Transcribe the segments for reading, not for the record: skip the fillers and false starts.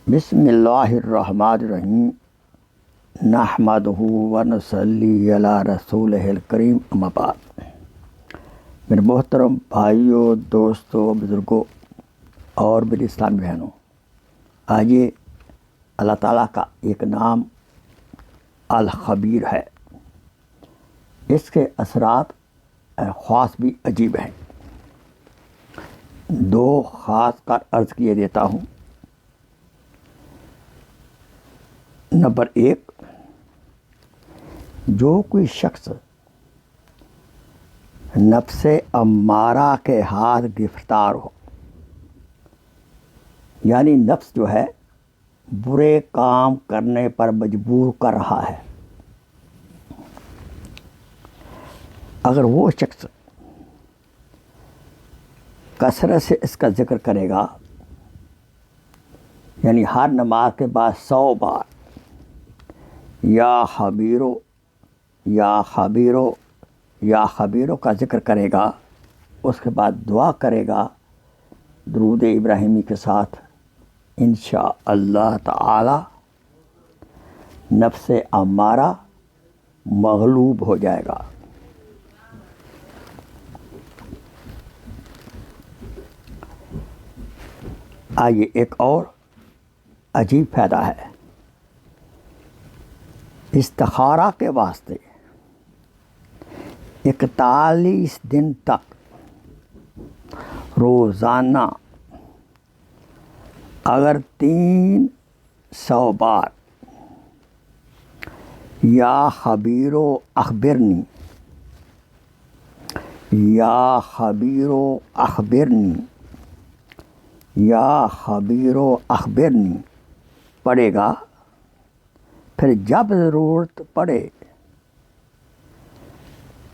بسم اللہ الرحمن الرحیم نحمدہ ونصلی علی رسولہ الکریم اما بعد۔ میرے محترم بھائیوں، دوستوں، بزرگوں اور میری اسلامی بہنوں، آئیے اللہ تعالیٰ کا ایک نام الخبیر ہے، اس کے اثرات خاص بھی عجیب ہیں۔ دو خاص کر عرض کیے دیتا ہوں۔ نمبر 1، جو کوئی شخص نفس امارہ کے ہاتھ گرفتار ہو، یعنی نفس جو ہے برے کام کرنے پر مجبور کر رہا ہے، اگر وہ شخص کثرت سے اس کا ذکر کرے گا، یعنی ہر نماز کے بعد 100 بار یا خبیرو یا خبیرو یا خبیرو کا ذکر کرے گا، اس کے بعد دعا کرے گا درود ابراہیمی کے ساتھ، انشاءاللہ تعالی نفس امارہ مغلوب ہو جائے گا۔ آئیے ایک اور عجیب فائدہ ہے۔ استخارہ کے واسطے 41 دن تک روزانہ اگر 300 بار یا خبیرو اخبرنی یا خبیرو اخبرنی یا خبیرو اخبرنی پڑھے گا، پھر جب ضرورت پڑے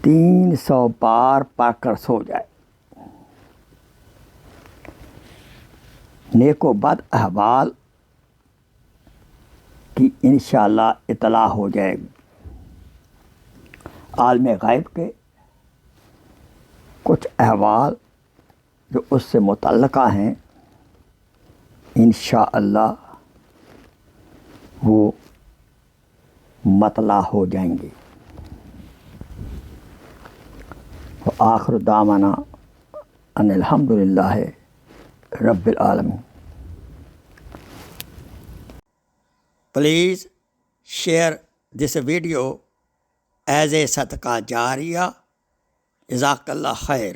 300 بار پڑھ کر سو جائے، نیک و بد احوال کی انشاءاللہ اطلاع ہو جائے گی۔ عالم غیب کے کچھ احوال جو اس سے متعلقہ ہیں، انشاءاللہ وہ مطلع ہو جائیں گے۔ وآخر دعوانا ان الحمدللہ رب العالمین۔ Please share this video as a صدقہ جاریہ۔ جزاک اللہ خیر۔